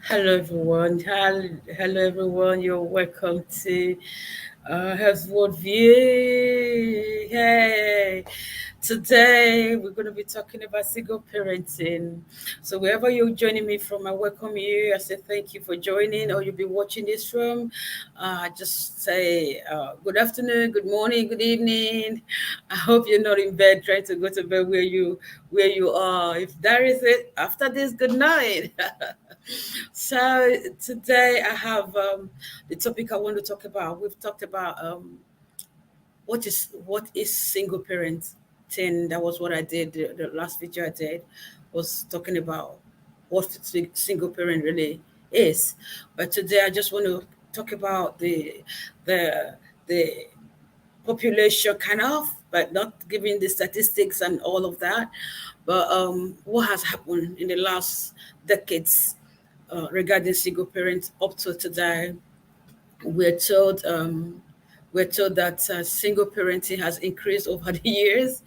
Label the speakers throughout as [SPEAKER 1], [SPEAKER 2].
[SPEAKER 1] Hello, everyone. Hello, everyone. You're welcome to Health World View. Hey, today we're going to be talking about single parenting. So, wherever you're joining me from, I welcome you. I say thank you for joining, or you'll be watching this from. I just say good afternoon, good morning, good evening. I hope you're not in bed trying to go to bed where you are. If that is it, after this, good night. So today I have the topic I want to talk about. We've talked about what is single parenting. That was what I did. The last video I did was talking about what single parent really is. But today I just want to talk about the the population kind of, but not giving the statistics and all of that. But what has happened in the last decades regarding single parents up to today? We're told we're told that single parenting has increased over the years.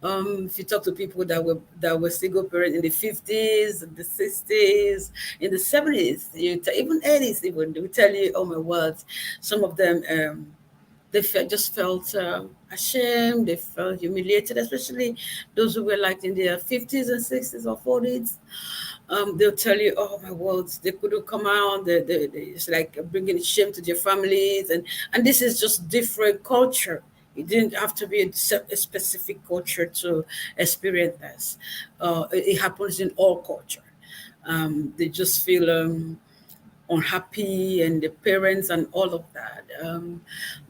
[SPEAKER 1] If you talk to people that were single parents in the 50s, the 60s, in the 70s, even 80s, even they will tell you, oh my word, some of them just felt ashamed, they felt humiliated, especially those who were like in their 50s and 60s or 40s. They'll tell you, oh my word, they couldn't come out. It's like bringing shame to their families, and this is just different culture. It didn't have to be a specific culture to experience this. It happens in all culture. They just feel unhappy, and the parents and all of that.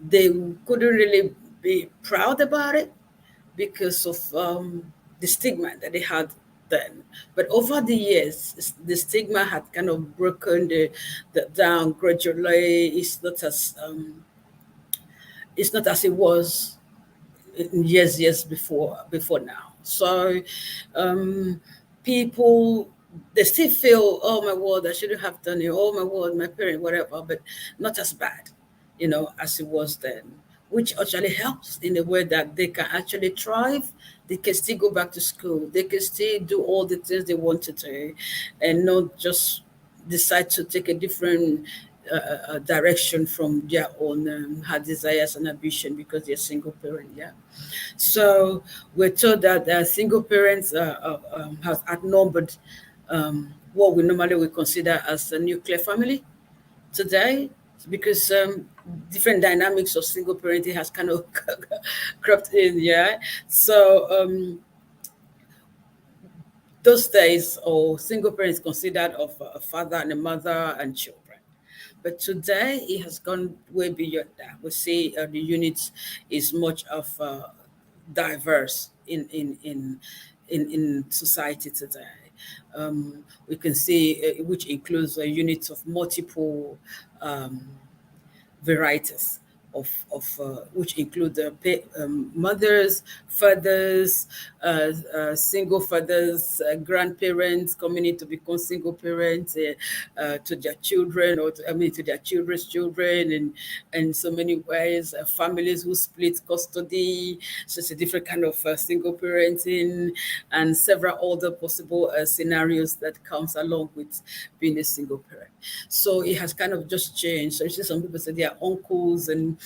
[SPEAKER 1] They couldn't really be proud about it because of the stigma that they had then. But over the years, the stigma had kind of broken the down gradually. It's not as it was in years before now. So people, they still feel, oh my word, I shouldn't have done it. Oh my word, my parent, whatever, but not as bad, as it was then, which actually helps in a way that they can actually thrive. They can still go back to school. They can still do all the things they want to do, and not just decide to take a different direction from their own heart desires and ambition because they're single parent. Yeah. So we're told that single parents have outnumbered what we normally would consider as a nuclear family today, because different dynamics of single parenting has kind of crept in. Yeah. So those days, or single parents considered of a father and a mother and children. But today, it has gone way beyond that. We see the units is much of diverse in society today. We can see which includes units of multiple um, varieties which include mothers, fathers, single fathers, grandparents coming in to become single parents to their children, or to their children's children, and so many ways. Families who split custody, so it's a different kind of single parenting, and several other possible scenarios that comes along with being a single parent. So it has kind of just changed. So you see some people say they are uncles, and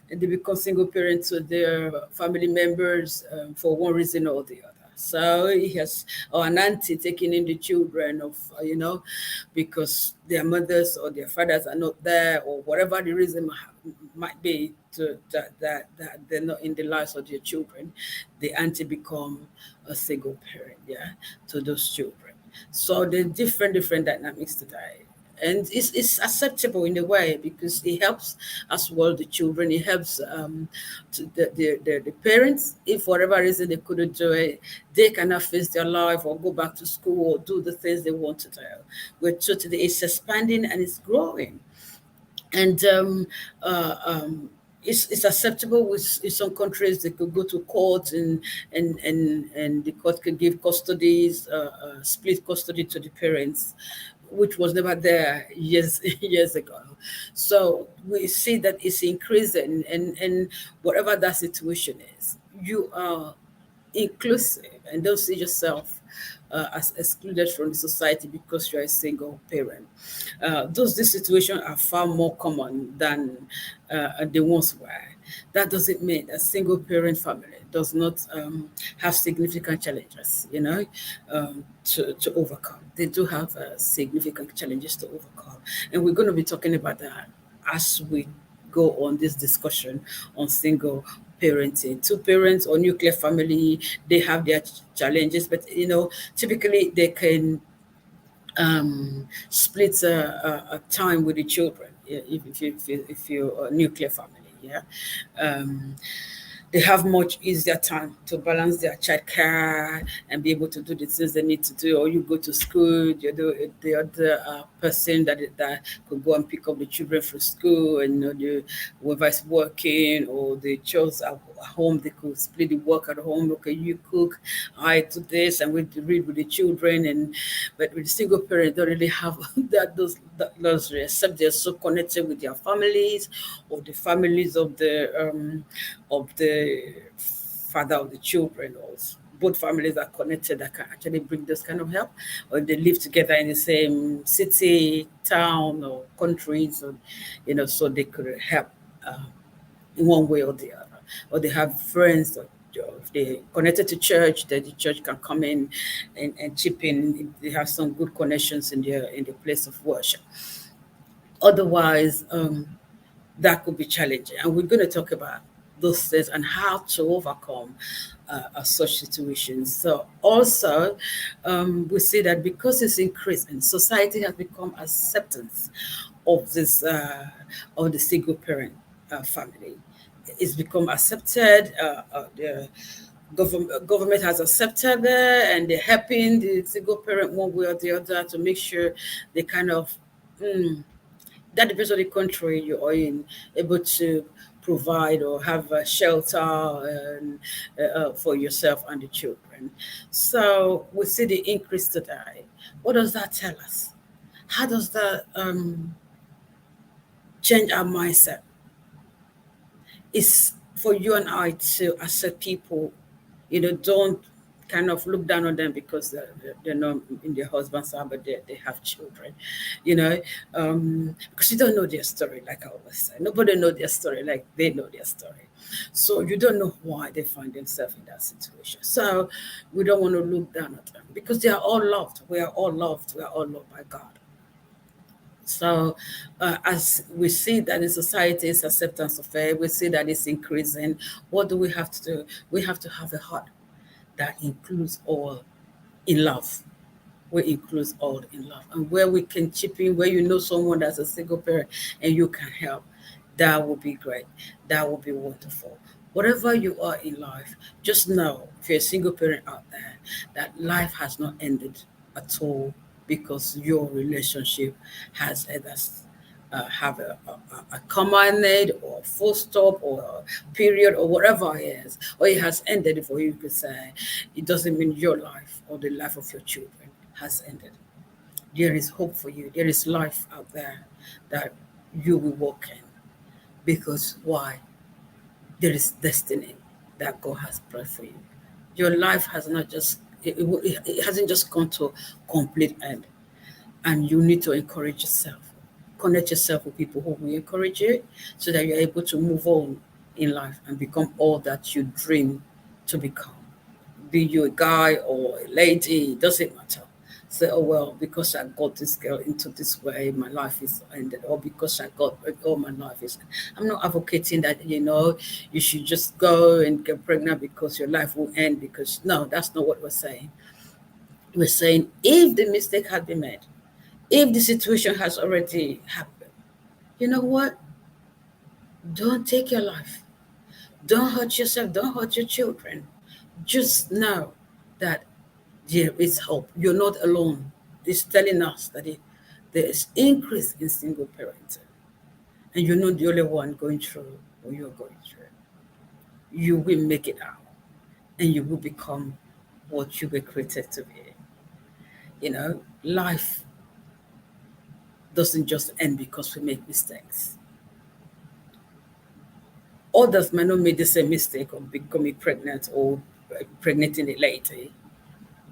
[SPEAKER 1] they become single parents with their family members for one reason or the other. So he has, or an auntie taking in the children of, because their mothers or their fathers are not there, or whatever the reason might be, that they're not in the lives of their children. The auntie become a single parent, yeah, to those children. So the different dynamics today, and it's acceptable in a way because it helps as well the children. It helps the parents. If for whatever reason they couldn't do it, they cannot face their life or go back to school or do the things they want to do. We're totally, it's expanding and it's growing, and it's acceptable with in some countries. They could go to court, and the court could give custodies, split custody to the parents, which was never there years years ago. So we see that it's increasing, and whatever that situation is, you are inclusive and don't see yourself as excluded from the society because you're a single parent. These situations are far more common than they once were. That doesn't mean a single parent family does not have significant challenges, to overcome. They do have significant challenges to overcome. And we're going to be talking about that as we go on this discussion on single parenting. Two parents or nuclear family, they have their challenges, but typically they can split a time with the children, if you're a nuclear family. Yeah. um, they have much easier time to balance their child care and be able to do the things they need to do. Or you go to school, the other person that could go and pick up the children from school, and whoever is working or the children at home, they could split the work at home. Okay, you cook, I do this, and we read with the children. And but with single parents, don't really have that luxury, except they're so connected with their families or the families of the father of the children, or both families are connected, that can actually bring this kind of help, or they live together in the same city, town, or countries, so they could help uh, in one way or the other. Or they have friends, or if they connected to church, that the church can come in and chip in. They have some good connections in the place of worship. Otherwise, that could be challenging. And we're going to talk about those things and how to overcome such situations. So also, we see that because it's increasing, society has become acceptance of this of the single parent family. It's become accepted. The government has accepted it, and they're helping the single parent one way or the other to make sure they kind of that depends on the country you're in, able to provide or have a shelter for yourself and the children. So we see the increase today. What does that tell us? How does that change our mindset? It's for you and I to accept people, don't kind of look down on them because they're not in their husband's side, but they have children, because you don't know their story, like I always say. Nobody know their story like they know their story. So you don't know why they find themselves in that situation. So we don't want to look down at them because they are all loved. We are all loved. We are all loved by God. So, as we see that in society's acceptance of faith, we see that it's increasing. What do we have to do? We have to have a heart that includes all in love. We includes all in love. And where we can chip in, where you know someone that's a single parent and you can help, that would be great. That would be wonderful. Whatever you are in life, just know, if you're a single parent out there, that life has not ended at all because your relationship has either have a comma in or a full stop or a period or whatever it is, or it has ended for you, you could say. It doesn't mean your life or the life of your children has ended. There is hope for you. There is life out there that you will walk in. Because why? There is destiny that God has planned for you. Your life has not just it hasn't just gone to complete end, and you need to encourage yourself. Connect yourself with people who will encourage you so that you're able to move on in life and become all that you dream to become. Be you a guy or a lady, it doesn't matter. Say, oh well, because I got this girl into this way, my life is ended, or because I got all my life is. I'm not advocating that you should just go and get pregnant because your life will end. Because no, that's not what we're saying. We're saying if the mistake had been made, if the situation has already happened, you know what? Don't take your life. Don't hurt yourself. Don't hurt your children. Just know that there is hope. You're not alone. It's telling us that there is increase in single parenting. And you're not the only one going through what you're going through. You will make it out. And you will become what you were created to be. Life doesn't just end because we make mistakes. Others might not make the same mistake of becoming pregnant or impregnating a lady,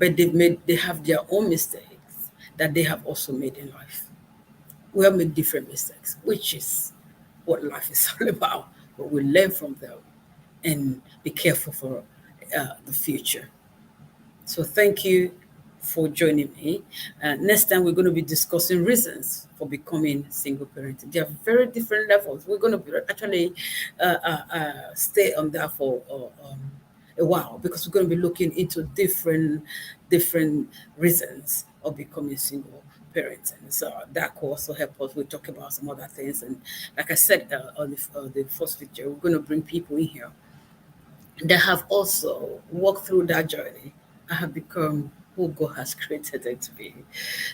[SPEAKER 1] but they have their own mistakes that they have also made in life. We have made different mistakes, which is what life is all about. But we learn from them and be careful for the future. So thank you for joining me. Next time we're going to be discussing reasons for becoming single parent. There are very different levels. We're going to be actually stay on that for a while because we're going to be looking into different reasons of becoming single parents. And so that could also help us. We'll talk about some other things. And like I said on the first picture, we're going to bring people in here that have also walked through that journey and have become who God has created them to be.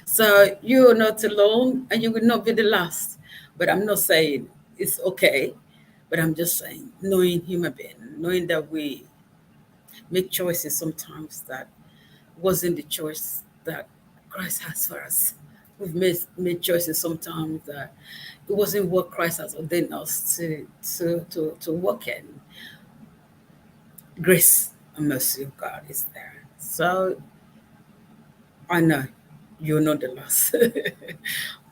[SPEAKER 1] So you are not alone and you will not be the last. But I'm not saying it's okay, but I'm just saying, knowing human being, knowing that we make choices sometimes that wasn't the choice that Christ has for us. We've made choices sometimes that it wasn't what Christ has ordained us to work in. Grace and mercy of God is there. So I know you're not the last.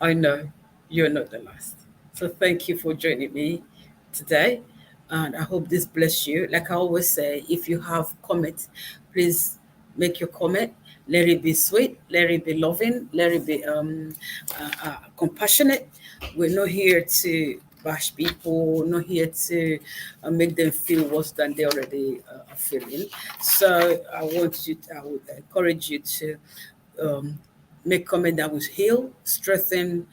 [SPEAKER 1] I know you're not the last. So thank you for joining me today. And I hope this bless you. Like I always say, if you have comments, please make your comment. Let it be sweet. Let it be loving. Let it be compassionate. We're not here to bash people, not here to make them feel worse than they already are feeling. So I would encourage you to um, make comment that will heal, strengthen,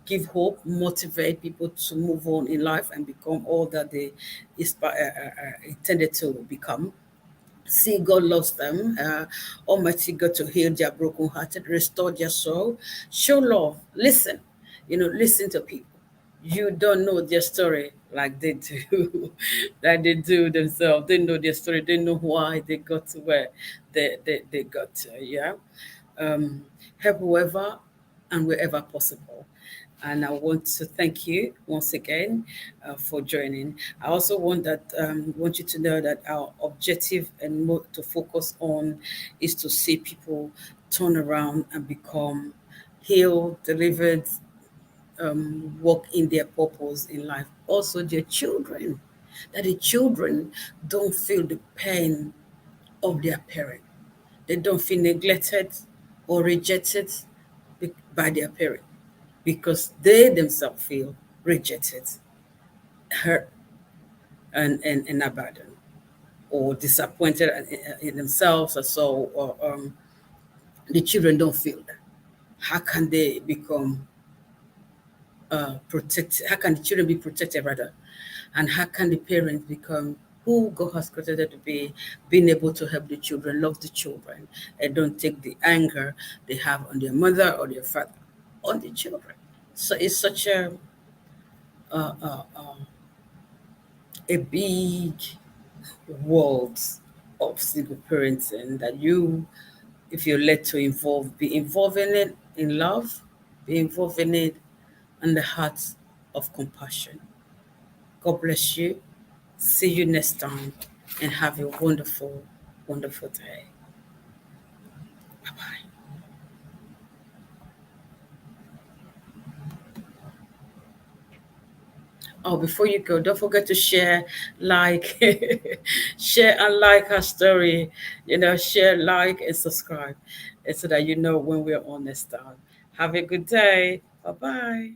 [SPEAKER 1] give hope, motivate people to move on in life and become all that they intended to become. See, God loves them. Almighty God to heal their brokenhearted, restore their soul, show love, listen. Listen to people. You don't know their story like they do, like they do themselves. They know their story. They know why they got to where they got to. Yeah. Help whoever and wherever possible. And I want to thank you once again for joining. I also want you to know that our objective and to focus on is to see people turn around and become healed, delivered, walk in their purpose in life. Also, their children, that the children don't feel the pain of their parent. They don't feel neglected or rejected by their parent because they themselves feel rejected, hurt, and abandoned or disappointed in themselves or so, or the children don't feel that. How can they become protected? How can the children be protected rather? And how can the parents become who God has created to be, being able to help the children, love the children, and don't take the anger they have on their mother or their father on the children. So it's such uh, uh, um, a big world of single parenting that you, if you're led to be involved in it in love, be involved in it in the heart of compassion. God bless you. See you next time and have a wonderful, wonderful day. Bye bye. Oh, before you go, don't forget to share, like, share and like our story. Share, like, and subscribe, and so that you know when we're on next time. Have a good day. Bye bye.